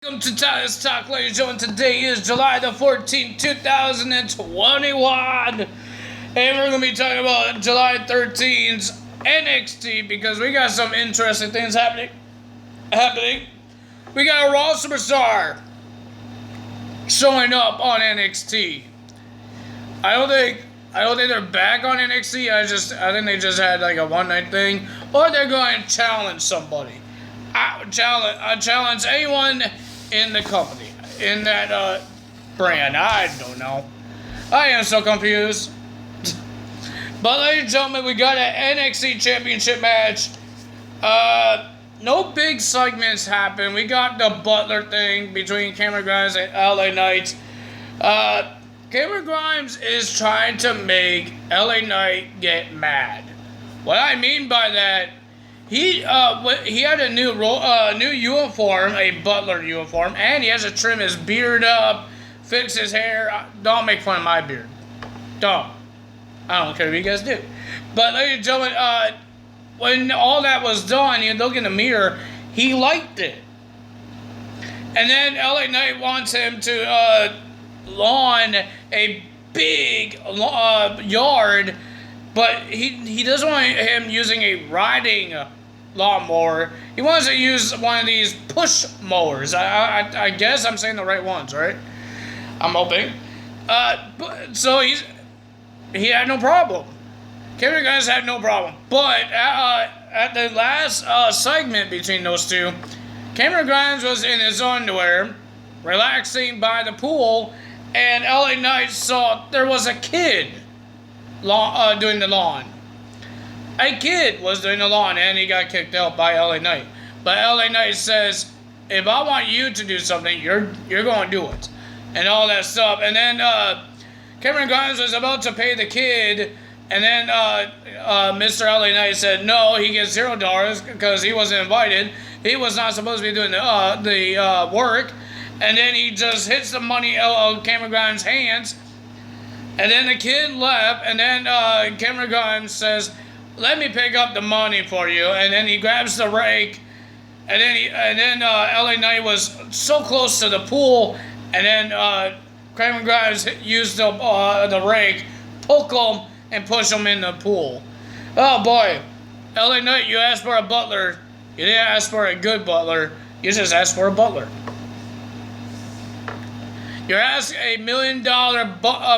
Welcome to Tyler's Talk, ladies and gentlemen. Today is July the 14th, 2021. And we're going to be talking about July 13th's NXT because we got some interesting things happening. We got a Raw superstar showing up on NXT. I don't think they're back on NXT. I think they just had like a one-night thing. Or they're going to challenge somebody. I challenge anyone in the company, in that brand. I don't know. I am so confused. But ladies and gentlemen, we got an NXT Championship match. No big segments happen. We got the Butler thing between Cameron Grimes and LA Knight. Cameron Grimes is trying to make LA Knight get mad. What I mean by that, he had a new uniform, a Butler uniform, and he has to trim his beard up, fix his hair. Don't make fun of my beard. Don't. I don't care if you guys do. But ladies and gentlemen, when all that was done, you look in the mirror, he liked it. And then LA Knight wants him to lawn a big yard, but he doesn't want him using a riding lawnmower. He wants to use one of these push mowers. I guess I'm saying the right ones, right? I'm hoping. So he had no problem. Cameron Grimes had no problem. But at the last segment between those two, Cameron Grimes was in his underwear, relaxing by the pool, and LA Knight saw there was a kid doing the lawn. A kid was doing the lawn, and he got kicked out by LA Knight. But LA Knight says, if I want you to do something, you're going to do it. And all that stuff. And then Cameron Grimes was about to pay the kid, and then Mr. LA Knight said, no, he gets $0 because he wasn't invited. He was not supposed to be doing the work. And then he just hits the money out of Cameron Grimes' hands. And then the kid left, and then Cameron Grimes says, let me pick up the money for you. And then he grabs the rake, and then LA Knight was so close to the pool, and then Cameron Grimes used the rake, poke him, and push him in the pool. Oh boy, LA Knight, you asked for a butler. You didn't ask for a good butler. You just asked for a butler. You're asking $1 million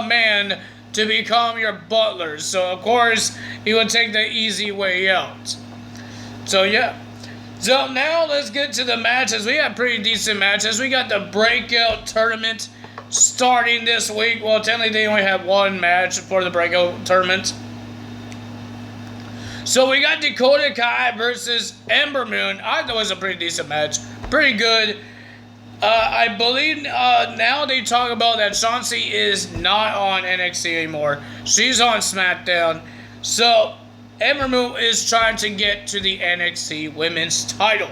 man to become your butler. So, of course, he would take the easy way out. So, yeah. So, now let's get to the matches. We have pretty decent matches. We got the Breakout Tournament starting this week. Well, technically, they only have one match for the Breakout Tournament. So, we got Dakota Kai versus Ember Moon. I thought it was a pretty decent match. Pretty good. I believe now they talk about that Chauncey is not on NXT anymore. She's on SmackDown. So, Ember Moon is trying to get to the NXT Women's title.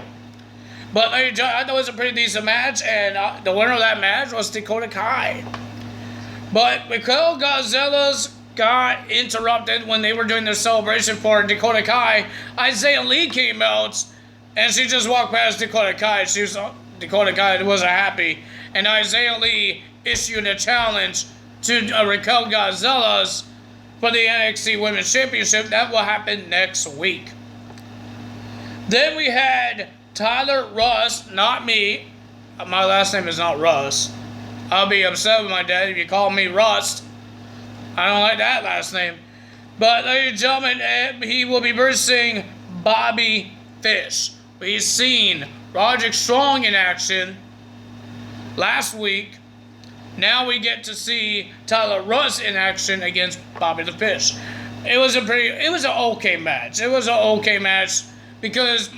But I thought it was a pretty decent match, and the winner of that match was Dakota Kai. But Raquel Gonzalez got interrupted when they were doing their celebration for Dakota Kai. Isaiah Lee came out, and she just walked past Dakota Kai. Dakota Kai wasn't happy, and Isaiah Lee issued a challenge to Raquel Gonzalez for the NXT Women's Championship. That will happen next week. Then we had Tyler Russ, not me. My last name is not Russ. I'll be upset with my dad if you call me Rust. I don't like that last name. But ladies and gentlemen, he will be versing Bobby Fish. We've seen Roderick Strong in action last week. Now we get to see Tyler Russ in action against Bobby the Fish. It was an okay match. It was an okay match because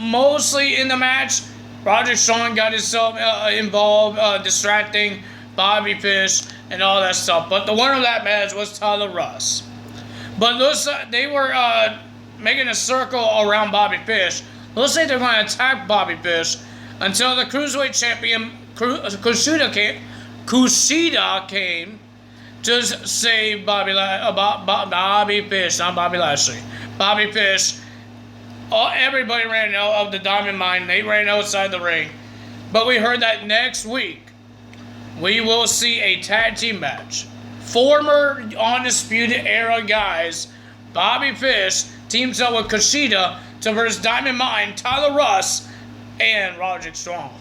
mostly in the match, Roderick Strong got himself involved, distracting Bobby Fish and all that stuff. But the winner of that match was Tyler Russ. But they were making a circle around Bobby Fish. Let's say they're going to attack Bobby Fish until the Cruiserweight Champion Kushida came to save Bobby Fish, not Bobby Lashley. Bobby Fish. Everybody ran out of the Diamond Mine. They ran outside the ring. But we heard that next week we will see a tag team match. Former Undisputed Era guys, Bobby Fish teams up with Kushida to versus Diamond Mine, Tyler Russ, and Roderick Strong.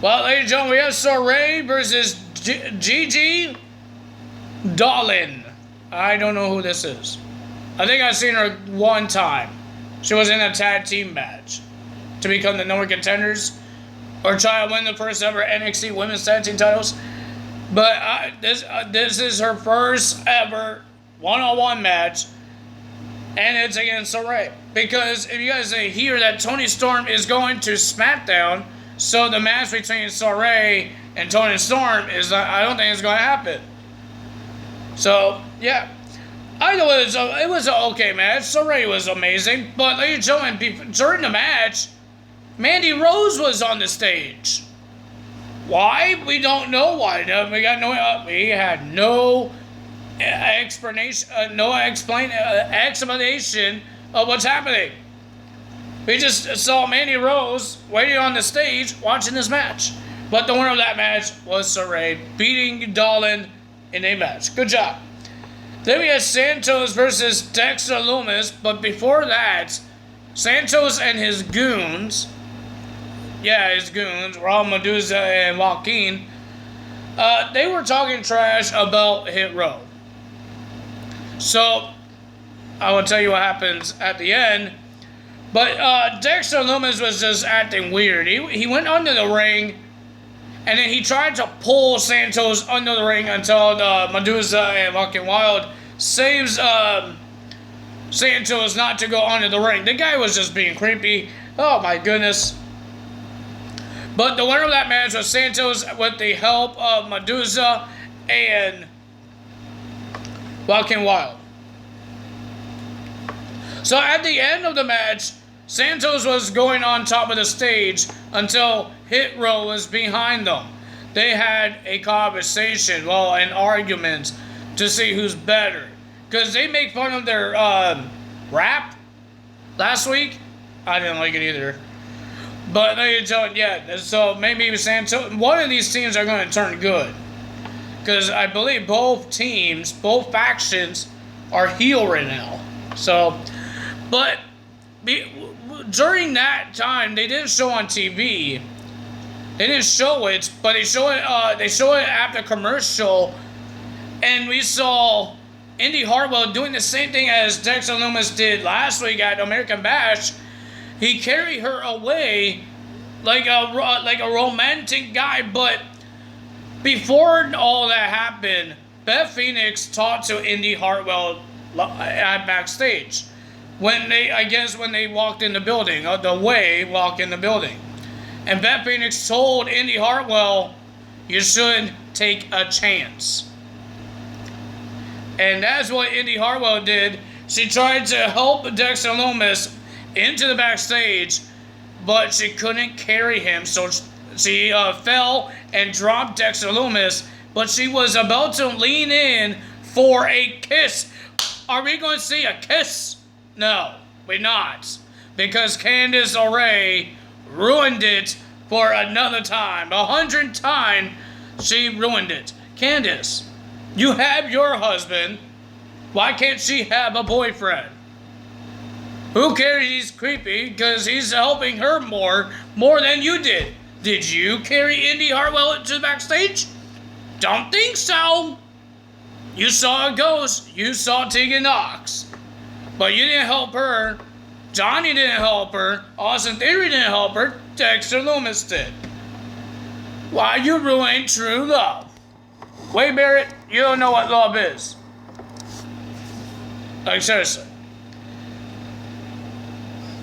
Well, ladies and gentlemen, we have Saray versus Gigi Dolan. I don't know who this is. I think I've seen her one time. She was in a tag team match to become the number one contenders or try to win the first ever NXT Women's Tag Team titles. But this is her first ever one-on-one match, and it's against Saray. Because if you guys hear that Toni Storm is going to SmackDown, so the match between Saray and Toni Storm is, I don't think it's going to happen. So, yeah. I know it was an okay match. Saray was amazing. But, ladies and gentlemen, during the match, Mandy Rose was on the stage. Why? We don't know why. We had no explanation, explanation of what's happening. We just saw Mandy Rose waiting on the stage watching this match. But the winner of that match was Saray, beating Dolan in a match. Good job. Then we had Santos versus Dexter Lumis, but before that, Santos and his goons, Raul Medusa and Joaquin, they were talking trash about Hit Row. So, I will tell you what happens at the end. But Dexter Lumis was just acting weird. He went under the ring, and then he tried to pull Santos under the ring until Medusa and Joaquin Wild saves Santos not to go under the ring. The guy was just being creepy. Oh my goodness. But the winner of that match was Santos with the help of Medusa and Joaquin Wild. So at the end of the match, Santos was going on top of the stage until Hit Row was behind them. They had a conversation, an argument to see who's better. Because they make fun of their rap last week. I didn't like it either. But so maybe Santos, one of these teams are going to turn good. Because I believe both factions are heel right now. So, but during that time, they didn't show on TV. They didn't show it, but they show it after commercial, and we saw Indy Hartwell doing the same thing as Dexter Lumis did last week at American Bash. He carried her away like a romantic guy, but before all that happened, Beth Phoenix talked to Indy Hartwell at backstage when they walked in the building, walk in the building. And Beth Phoenix told Indy Hartwell, you should take a chance. And that's what Indy Hartwell did. She tried to help Dexter Lumis into the backstage, but she couldn't carry him. So she fell and dropped Dexter Lumis, but she was about to lean in for a kiss. Are we going to see a kiss? No, we're not. Because Candice LeRae ruined it for another time. 100 times she ruined it. Candice, you have your husband. Why can't she have a boyfriend? Who cares? He's creepy because he's helping her more than you did. Did you carry Indy Hartwell to the backstage? Don't think so. You saw a ghost. You saw Tegan Knox. But you didn't help her. Johnny didn't help her. Austin Theory didn't help her. Dexter Lumis did. Why you ruined true love? Wade Barrett, you don't know what love is. Like, seriously.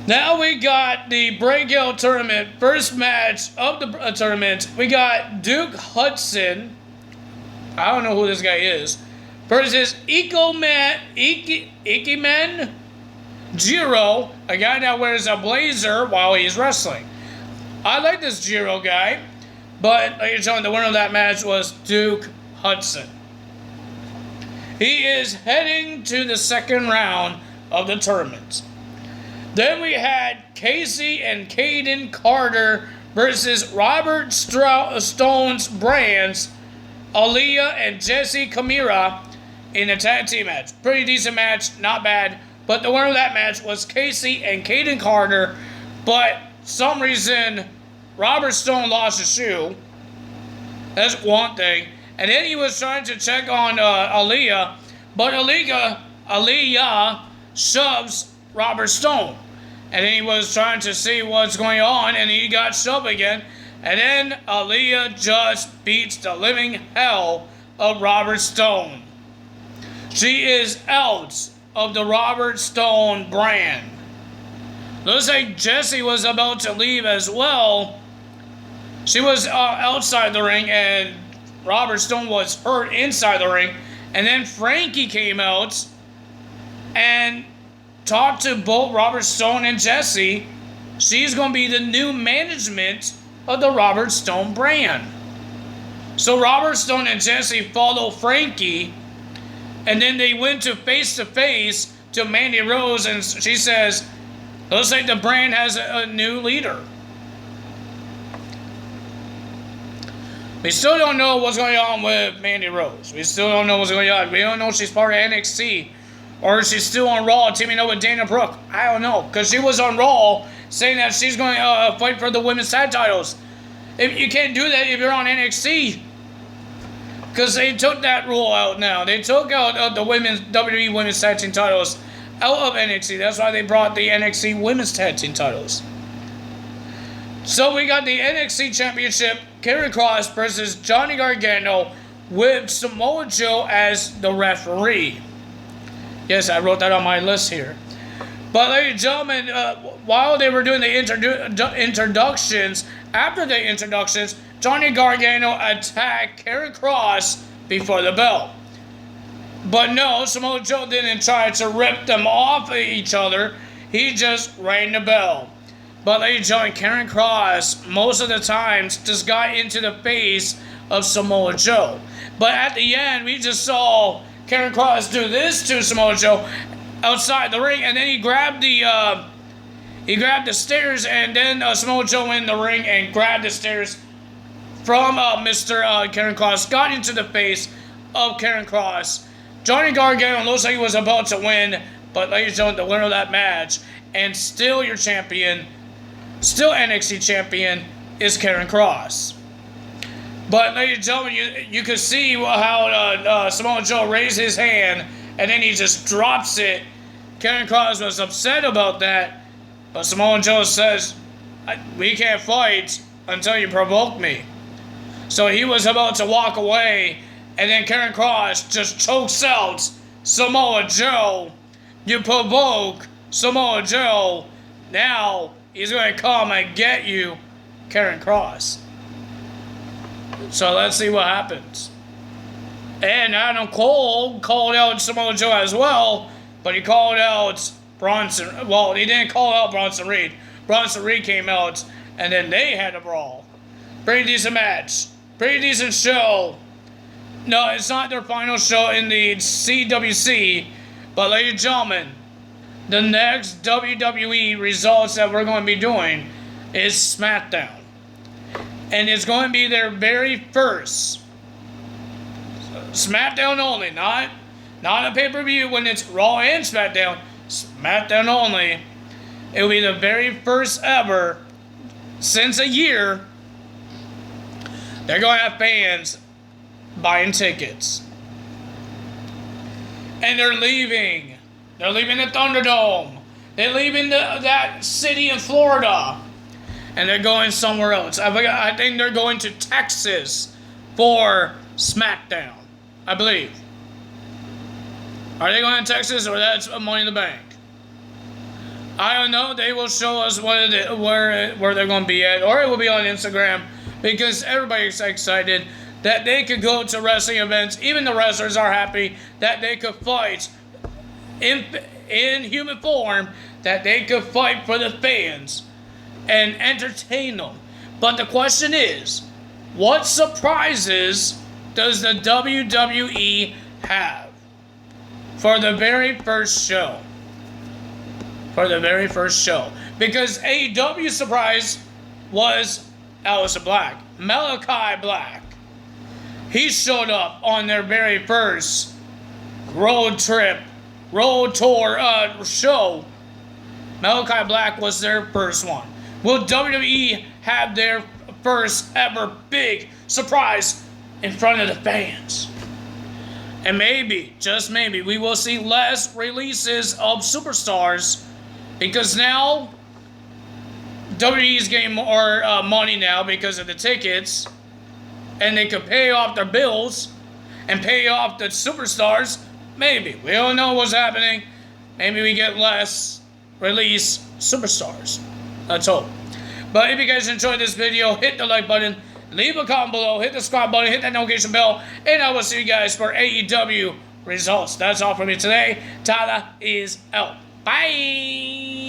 Now we got the Breakout Tournament. First match of the tournament. We got Duke Hudson. I don't know who this guy is. Versus Ikemen Jiro, a guy that wears a blazer while he's wrestling. I like this Jiro guy, but like you're telling, the winner of that match was Duke Hudson. He is heading to the second round of the tournament. Then we had Casey and Caden Carter versus Robert Stone's Brands, Aaliyah and Jesse Kamira in a tag team match. Pretty decent match, not bad. But the winner of that match was Casey and Caden Carter. But some reason Robert Stone lost his shoe. That's one thing. And then he was trying to check on Aaliyah. But Aaliyah shoves Robert Stone. And then he was trying to see what's going on, and he got shoved again. And then Aaliyah just beats the living hell of Robert Stone. She is out of the Robert Stone brand. Looks like Jessie was about to leave as well. She was outside the ring, and Robert Stone was hurt inside the ring. And then Frankie came out and talked to both Robert Stone and Jessie. She's going to be the new management of the Robert Stone brand. So Robert Stone and Jessie follow Frankie, and then they went to face to Mandy Rose, and she says, looks like the brand has a new leader. We still don't know what's going on with Mandy Rose. We still don't know what's going on. We don't know if she's part of NXT. Or is she still on Raw teaming up with Dana Brooke? I don't know. Because she was on Raw saying that she's going to fight for the women's tag titles. If you can't do that if you're on NXT. Because they took that rule out now. They took out the women's WWE women's tag team titles out of NXT. That's why they brought the NXT women's tag team titles. So we got the NXT Championship, Karrion Kross versus Johnny Gargano with Samoa Joe as the referee. Yes, I wrote that on my list here. But ladies and gentlemen, while they were doing the introductions, after the introductions, Johnny Gargano attacked Karrion Kross before the bell. But no, Samoa Joe didn't try to rip them off of each other. He just rang the bell. But ladies and gentlemen, Karrion Kross, most of the times, just got into the face of Samoa Joe. But at the end, we just saw Karrion Kross do this to Samoa Joe outside the ring, and then he grabbed the stairs, and then Samoa Joe went in the ring and grabbed the stairs from Mr. Karrion Kross, got into the face of Karrion Kross. Johnny Gargano looks like he was about to win, but ladies and gentlemen, the winner of that match, and still your champion, still NXT champion, is Karrion Kross. But ladies and gentlemen, you could see how Samoa Joe raised his hand, and then he just drops it. Karrion Kross was upset about that, but Samoa Joe says, we can't fight until you provoke me. So he was about to walk away, and then Karrion Kross just chokes out Samoa Joe. You provoke Samoa Joe. Now he's going to come and get you, Karrion Kross. So let's see what happens. And Adam Cole called out Samoa Joe as well, but he called out Bronson. Well, he didn't call out Bronson Reed. Bronson Reed came out, and then they had a brawl. Pretty decent match. Pretty decent show. No, it's not their final show in the CWC, but ladies and gentlemen, the next WWE results that we're going to be doing is SmackDown. And it's going to be their very first SmackDown only, not a pay-per-view when it's Raw and SmackDown. SmackDown only. It will be the very first ever since a year. They're going to have fans buying tickets. And they're leaving. They're leaving the Thunderdome. They're leaving that city in Florida. And they're going somewhere else. I think they're going to Texas for SmackDown, I believe. Are they going to Texas, or that's Money in the Bank? I don't know. They will show us where they're going to be at, or it will be on Instagram, because everybody's excited that they could go to wrestling events. Even the wrestlers are happy that they could fight in human form, that they could fight for the fans and entertain them. But the question is, what surprises does the WWE have for the very first show? for the very first show. Because AEW's surprise was Aleister Black. Malachi Black. He showed up on their very first road tour show. Malachi Black was their first one. Will WWE have their first ever big surprise in front of the fans? And maybe, just maybe, we will see less releases of superstars, because now WWE is getting more money now because of the tickets, and they could pay off their bills and pay off the superstars. Maybe. We don't know what's happening. Maybe we get less release superstars. Let's hope. But if you guys enjoyed this video, hit the like button, leave a comment below, hit the subscribe button, hit that notification bell, and I will see you guys for AEW results. That's all from me today. Tyler is out. Bye!